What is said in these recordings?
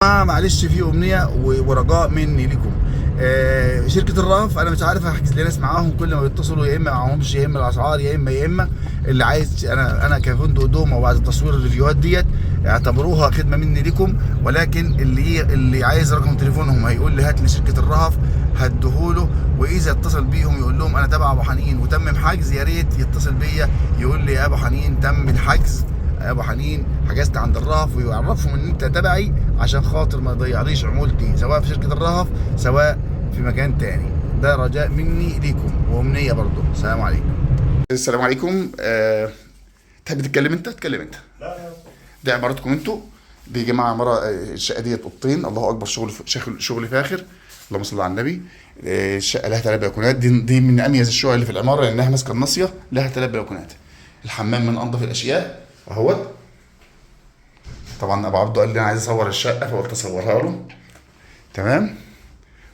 معلش في امنيه ورجاء مني لكم. شركه الرهف انا مش عارف احجز لي ناس معاهم، كل ما بيتصلوا يا اما معاهمش يا اما الاسعار يا اما اللي عايز. انا كفندق دوما وبعد تصوير الريفيوهات ديت اعتبروها خدمه مني لكم، ولكن اللي عايز رقم تليفونهم هيقول لي هات لي شركه الرهف هديهوله، واذا اتصل بيهم يقول لهم انا تبع ابو حنين وتمم حجز، يا ريت يتصل بيا يقول لي يا ابو حنين تم الحجز، يا ابو حنين حجزت عند الرهف، ويعرفهم ان انت تبعي عشان خاطر ما يضيعليش عمولتي سواء في شركه الرهف سواء في مكان تاني. ده رجاء مني ليكم وامنيه برضو. السلام عليكم. السلام عليكم. تحب تتكلم انت؟ اتكلم انت. لا. دي عمارتكم انتوا، دي يا جماعه عماره. الشقه ديت اوضتين، الله اكبر، شغل فاخر، اللهم صل على النبي. الشقه لها 3 بلكونات، دي من اميز الشقق اللي في العماره لانها ماسكه الناصيه، لها 3 بلكونات. الحمام من انظف الاشياء اهوت. طبعا ابو عبده قال لي انا عايز اصور الشقه فقلت اصورها له. تمام.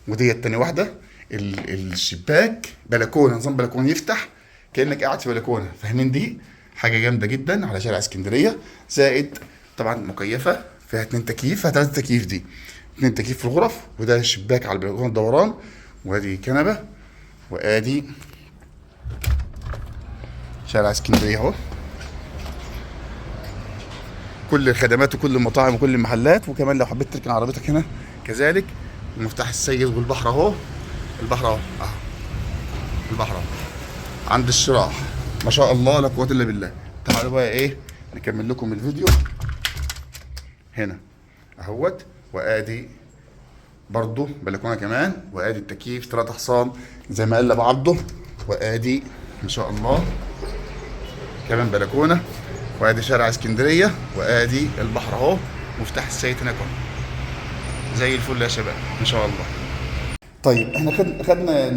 وديت تاني واحده. الشباك بلكونه، نظام بلكونه يفتح كانك قاعد في بلكونه، فاهمين؟ دي حاجه جامده جدا على شارع اسكندريه. زائد طبعا مكيفه فيها 2 تكييف، فيها 3 تكييف، دي 2 تكييف في الغرف، وده الشباك على البلكونه الدوران، وادي كنبه، وادي شارع اسكندريه اهو. كل الخدمات وكل المطاعم وكل المحلات، وكمان لو حبيت تركن عربيتك هنا كذلك. المفتاح السيد والبحر اهو، البحر اهو، البحر اهو عند الشراح، ما شاء الله لا قوه الا بالله. تعالوا بقى ايه نكمل لكم الفيديو هنا اهوت. وادي برضو بلكونه كمان، وادي التكييف 3 حصان زي ما قال ابو عبده، وادي ما شاء الله كمان بلكونه، وادي شارع اسكندريه، وادي البحر اهو. مفتاح السيد هناك اهو زي الفل يا شباب ما شاء الله. طيب احنا خدنا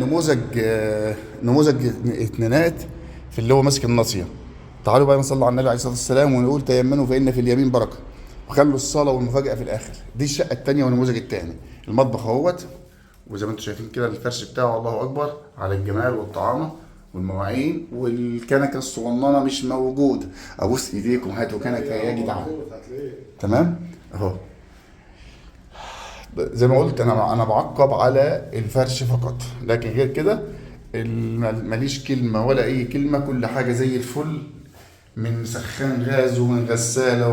نموذج اتنينات في اللي هو ماسك الناصيه. تعالوا بقى نصلي على النبي عليه الصلاه والسلام ونقول تيمنوا فان في اليمين بركه، وخلوا الصلاه والمفاجاه في الاخر. دي الشقه الثانيه والنموذج الثاني. المطبخ اهوت، وزي ما انتم شايفين كده الفرش بتاعه الله اكبر على الجمال والطعامه، والمواعين والكنكه الصغننه مش موجوده. ابوس ايديكم هاتوا كنكه يا جدعان. تمام اهو. زي ما قلت انا بعقب على الفرش فقط، لكن غير كده ماليش كلمه ولا اي كلمه، كل حاجه زي الفل، من سخان غاز ومن غساله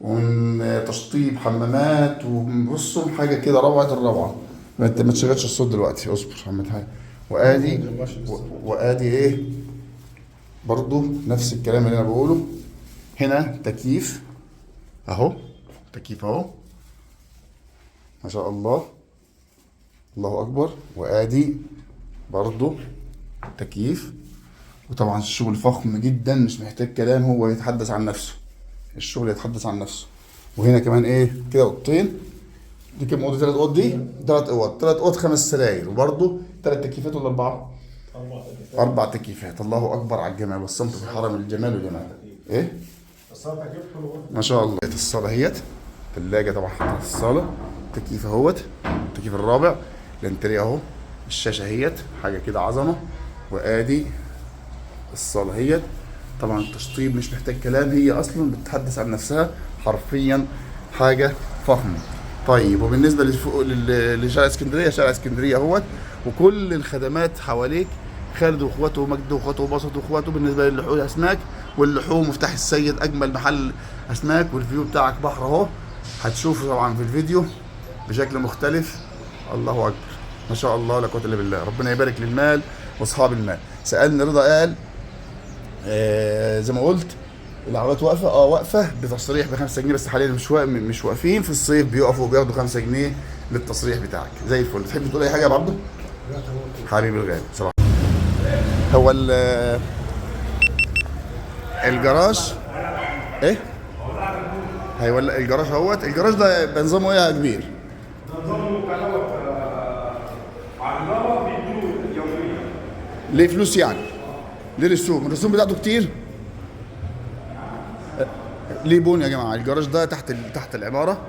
ومن تشطيب حمامات، وبصوا حاجه كده روعه الروعه. ما تشغلش الصوت دلوقتي، اصبر محمد. هاي وادي ايه برضو نفس الكلام اللي انا بقوله. هنا تكييف اهو، تكييف اهو ما شاء الله، الله اكبر. وادي برضو تكييف، وطبعا الشغل فخم جدا مش محتاج كلام، هو يتحدث عن نفسه، الشغل يتحدث عن نفسه. وهنا كمان ايه كده اوضتين. دي كام اوضه؟ 3 اوض. دي 3 اوض 5 سراير، وبرضو 3 تكييفات ولا 4؟ 4 تكييفات. الله اكبر على الجمال والصمت في الحرم، الجمال والجمال. ايه ما شاء الله. الصاله اهيت، ثلاجه طبعا في الصاله، تكييف اهوت، التكييف الرابع، الانتريه اهو، الشاشه اهيت حاجه كده عظمه. وادي الصاله اهيت. طبعا التشطيب مش محتاج كلام، هي اصلا بتتحدث عن نفسها حرفيا، حاجه فخمه. طيب وبالنسبه لشارع اسكندريه، شارع اسكندريه اهوت، وكل الخدمات حواليك، خالد واخواته ومجد واخواته وبسط واخواته. بالنسبه للحوم اسماك واللحوم، مفتاح السيد اجمل محل اسماك، والفيو بتاعك بحر اهو. هتشوفوا طبعا في الفيديو بشكل مختلف. الله اكبر ما شاء الله لا قوه الا بالله. ربنا يبارك للمال واصحاب المال. سالني رضا قال زي ما قلت العربيات واقفه، واقفه بتصريح ب5 جنيه بس، حاليا مش واقفين. في الصيف بيقفوا وبياخدوا 5 جنيه للتصريح بتاعك زي الفل. تحب تقول اي حاجه يا ابو عبده؟ لا تمام حبيبي الغالي صراحه. هو الجراج ايه؟ هيولع الجراج اهوت. الجراج ده بنظامه ايه يا كبير؟ نظام كهرباء عملاقه بيدوا يوميا. ليه فلوس يعني؟ ليه الرسوم؟ الرسوم بتاعته كتير؟ ليه بون يا جماعه. الجراج ده تحت العماره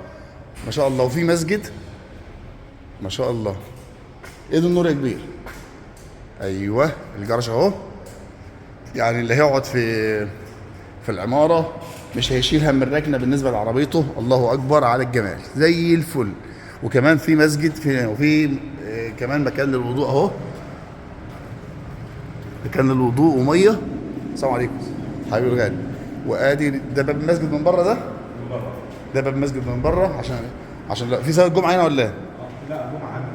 ما شاء الله، وفي مسجد ما شاء الله. ايه ده النور يا كبير؟ ايوه الجراج اهو. يعني اللي هيقعد في العماره مش هيشيل هم الركنه بالنسبه لعربيته. الله اكبر على الجمال زي الفل. وكمان في مسجد وفي كمان مكان للوضوء اهو، مكان للوضوء وميه. السلام عليكم حبيبي الغالي. وادي ده باب المسجد من بره، ده باب المسجد من بره عشان لا في صلاه الجمعه هنا ولا ايه؟ لا جمعه هنا.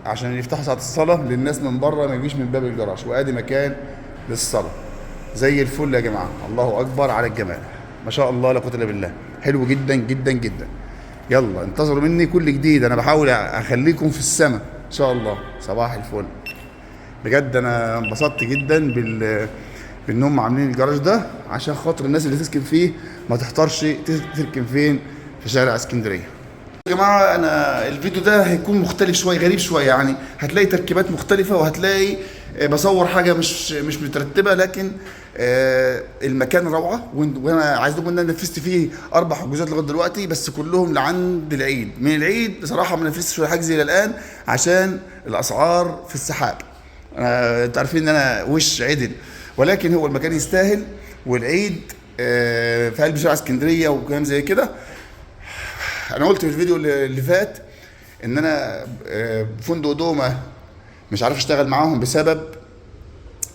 عشان يفتحوا ساعه الصلاه للناس من بره، ما يجيش من باب الجراج. وادي مكان للصلاه زي الفل يا جماعه. الله اكبر على الجمال، ما شاء الله لا قوه الا بالله. حلو جدا جدا جدا. يلا انتظروا مني كل جديد، انا بحاول اخليكم في السماء ان شاء الله. صباح الفل. بجد انا انبسطت جدا بانهم عاملين الجراج ده عشان خاطر الناس اللي تسكن فيه ما تحتارش تركن فين في شارع اسكندريه. يا جماعه انا الفيديو ده هيكون مختلف شويه، غريب شويه يعني. هتلاقي تركيبات مختلفه، وهتلاقي بصور حاجه مش مترتبه، لكن المكان روعه. وانا عايز اقول ان انا نفذت فيه 4 حجوزات لغايه دلوقتي، بس كلهم لعند العيد. من العيد بصراحه ما نفذتش ولا حجز الى الان عشان الاسعار في السحاب. انتوا عارفين ان انا وش عدل، ولكن هو المكان يستاهل. والعيد في قلب شارع اسكندريه وكلام زي كده. انا قلت في الفيديو اللي فات ان انا فندق دومه مش عارف اشتغل معاهم بسبب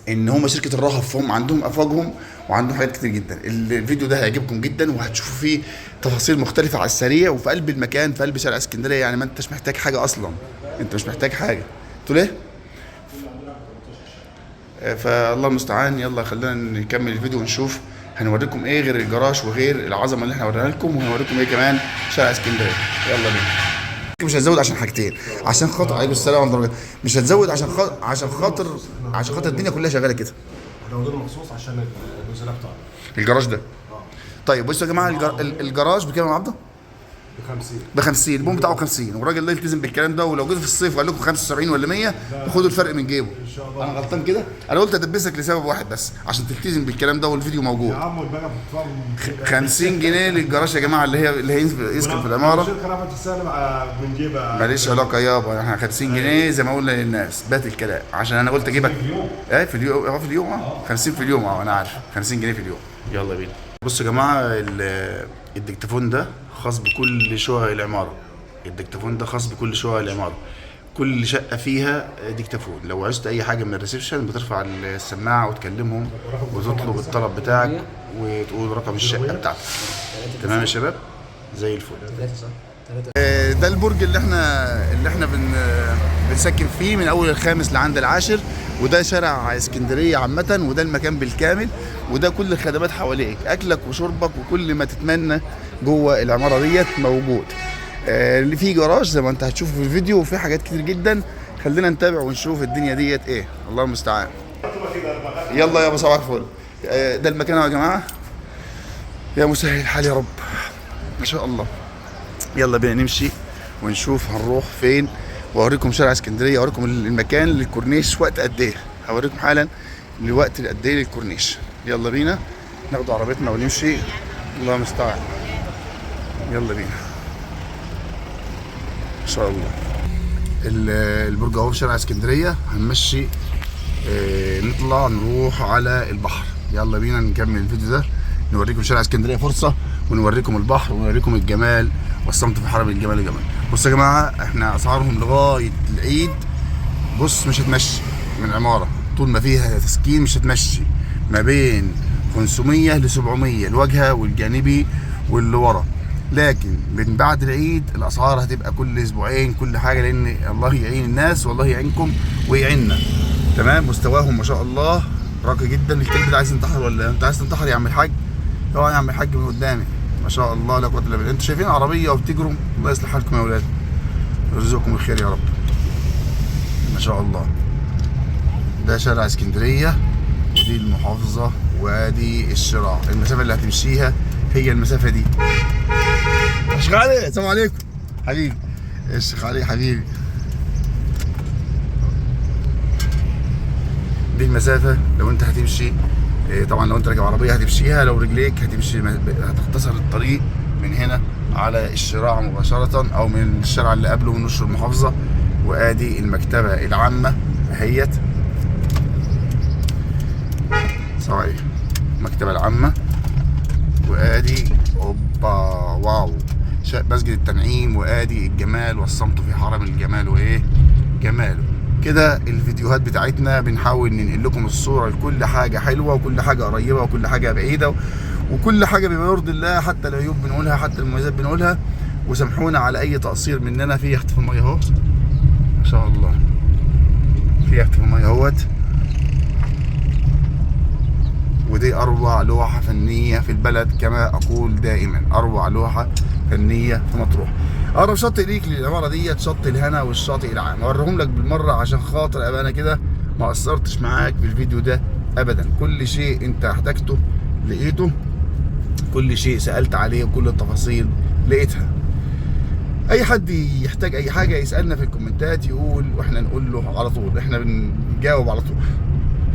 ان هم شركه الرهف، فهم عندهم افواجهم وعندهم حاجات كتير جدا. الفيديو ده هيعجبكم جدا، وهتشوفوا فيه تفاصيل مختلفه على السريع وفي قلب المكان، في قلب شارع اسكندريه. يعني ما انتش محتاج حاجه اصلا، انت مش محتاج حاجه. تقول ايه؟ فالله المستعان. يلا خلينا نكمل الفيديو ونشوف هنوريكم ايه غير الجراج وغير العظمه اللي احنا وريناها لكم، وهنوريكم ايه كمان شارع اسكندريه. يلا بينا. مش هتزود عشان حاجتين، عشان خاطر عليكم السلام ورحمه الله. مش هتزود عشان خاطر الدنيا كلها شغاله كده. احنا واخدينه مخصوص عشان النزلاء بتاعنا. الجراج ده طيب بصوا يا جماعه، الجراج بكام يا عبده؟ ب 50. البوم بتاعه 50. والراجل ده يلتزم بالكلام ده، ولو جيت في الصيف وقال لكم 75 ولا 100 خدوا الفرق من جيبه. ان شاء الله. انا غلطان كده؟ انا قلت ادبسك لسبب واحد بس، عشان تلتزم بالكلام ده، والفيديو موجود. يا عم والبقى 50 جنيه للجراج يا جماعه، اللي يسكن في العماره. من جيبها ماليش علاقه يابا، احنا 50 جنيه زي ما قلنا للناس. بات الكلام عشان انا قلت اجيبك في اليوم. في اليوم 50 في اليوم. انا عارف 50 جنيه في اليوم. يلا بينا. بصوا يا جماعه، الديكتافون ده خاص بكل شقق العماره. الديكتافون ده خاص بكل شقق العماره. كل شقه فيها ديكتافون. لو عايزت اي حاجه من الريسبشن بترفع السماعه وتكلمهم وتطلب الطلب بتاعك وتقول رقم الشقه بتاعتك. تمام يا شباب؟ زي الفل. ده البرج اللي احنا بنسكن فيه من اول الخامس لعند العاشر. وده شارع اسكندريه عامه، وده المكان بالكامل، وده كل الخدمات حواليك، اكلك وشربك وكل ما تتمنى جوه العماره ديت موجود. اللي فيه جراج زي ما انت هتشوفه في الفيديو، وفي حاجات كتير جدا. خلينا نتابع ونشوف الدنيا ديت ايه. الله المستعان. يلا يا ابو صباح الفل. ده المكان يا جماعه. يا مسهل الحال يا رب. ما شاء الله. يلا بينا نمشي ونشوف هنروح فين، واوريكم شارع اسكندريه، اوريكم المكان للكورنيش وقت قد ايه. هوريكم حالا الوقت قد ايه للكورنيش. يلا بينا ناخد عربيتنا ونمشي. الله المستعان. يلا بينا ان شاء الله. البرج اهو في شارع اسكندريه. هنمشي نطلع نروح على البحر. يلا بينا نكمل الفيديو ده، نوريكم شارع اسكندريه فرصه، ونوريكم البحر، ونوريكم الجمال والصمت في حرم الجمال يا جماعه. بصوا يا جماعه، احنا اسعارهم لغايه العيد بص مش هتمشي من عماره طول ما فيها تسكين، مش هتمشي ما بين 500 ل 700 الواجهه والجانبي واللي ورا. لكن من بعد العيد الاسعار هتبقى كل اسبوعين كل حاجه، لان الله يعين الناس والله يعينكم ويعيننا. تمام. مستواهم ما شاء الله راقي جدا. الكلب ده عايز ينتحر ولا انت عايز تنتحر يا عم الحاج؟ اوعى يا عم الحاج من قدامي. ما شاء الله لا قوه الا بالله. انتوا شايفين عربيه وبتجروا. الله يصلح حالكم يا اولاد، يرزقكم الخير يا رب. ما شاء الله. ده شارع اسكندريه، ودي المحافظه، وادي الشراع. المسافه اللي هتمشيها هي المسافه دي. الشيخ علي السلام عليكم حبيبي. الشيخ علي حبيبي. دي المسافه لو انت هتمشي. طبعا لو انت راكب عربيه هتمشيها، لو رجليك هتمشي هتختصر الطريق من هنا على الشراع مباشره، او من الشارع اللي قبله من وش المحافظه. وادي المكتبه العامه اهيت. صحيح المكتبه العامه وادي اوبا واو مسجد التنعيم، وادي الجمال والصمت في حرم الجمال وايه جماله. كده الفيديوهات بتاعتنا بنحاول ننقل لكم الصورة لكل حاجة حلوة وكل حاجة قريبة وكل حاجة بعيدة وكل حاجة بما يرضي الله، حتى العيوب بنقولها حتى المميزات بنقولها. وسامحونا على أي تقصير مننا. في يخت في المية أهو ما شاء الله، في يخت في المية اهوت. ودي أروع لوحة فنية في البلد، كما أقول دائما أروع لوحة فنية في مطروح. أقرب شاطئ ليك للعمارة ديت شط الهنا والشاطئ العام، أوريهم لك بالمرة عشان خاطر أبقى أنا كده ما قصرتش معاك في الفيديو ده أبدا. كل شيء أنت احتاجته لقيته، كل شيء سألت عليه وكل التفاصيل لقيتها. أي حد يحتاج أي حاجة يسألنا في الكومنتات يقول وإحنا نقول له على طول. إحنا بنجاوب على طول،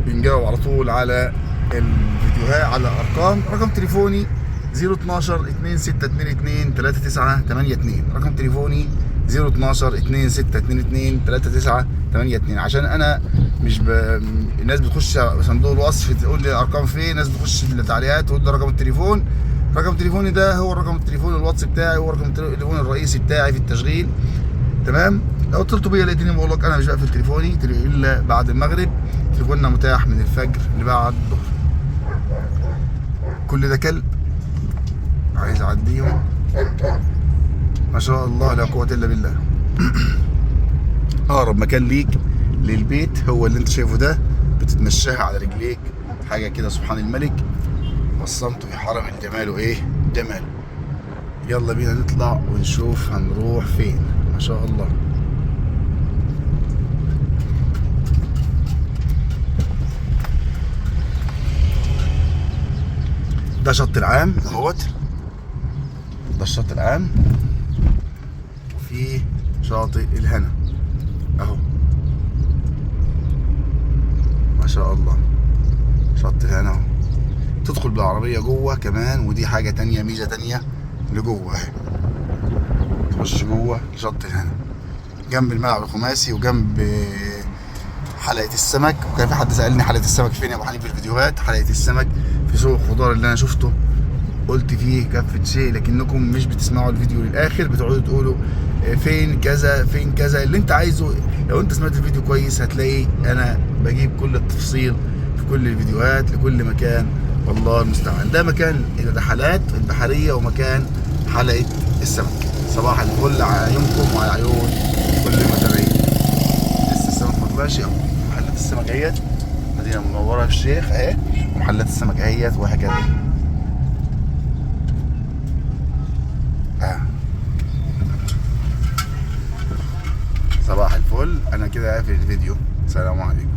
بنجاوب على طول على الفيديوهات على ارقام. رقم تليفوني 012 2622 3982. رقم تليفوني 012 2622 3982. عشان انا مش الناس بتخش صندوق الوصف تقول لي الارقام فين، الناس بتخش في التعليقات تقول لي رقم التليفون. رقم تليفوني ده هو رقم التليفون الواتس بتاعي، هو رقم التليفون الرئيسي بتاعي في التشغيل. تمام. لو اتصلتوا بيا لقيتني بقول لك انا مش بقفل تليفوني الا بعد المغرب. تليفوننا متاح من الفجر لبعد الظهر. كل ده كلب عايز اعديهم ما شاء الله لا قوة الا بالله. اقرب مكان ليك للبيت هو اللي انت شايفه ده، بتتمشاها على رجليك حاجة كده سبحان الملك والصمت في حرم الجمال وايه جمال. يلا بينا نطلع ونشوف هنروح فين. ما شاء الله. ده شط العام اهوت، ده الشط العام. وفي شاطئ الهنا اهو ما شاء الله. شط الهنا اهو، تدخل بالعربية جوه كمان، ودي حاجة تانية ميزة تانية لجوه اهي. تخش جوه شط الهنا جنب الملعب الخماسي وجنب حلقة السمك. وكان في حد سألني حلقة السمك فين يا ابو حنيف في الفيديوهات. حلقة السمك في سوق الخضار اللي انا شفته قلت فيه كافة شيء، لكنكم مش بتسمعوا الفيديو للاخر، بتقعدوا تقولوا فين كذا فين كذا اللي انت عايزه. لو انت سمعت الفيديو كويس هتلاقي انا بجيب كل التفصيل في كل الفيديوهات لكل مكان. والله المستعان. ده مكان الرحلات البحرية ومكان حلقة السمك. صباح الفل على عيونكم وعلى عيون كل المتابعين. لسه السمك ما طلعش اهو. محلات السمك اهيت، مدينة منورة في الشيخ اهي، ومحلات السمك اهيت وهكذا. صباح الفل. انا كده قافل الفيديو. سلام عليكم.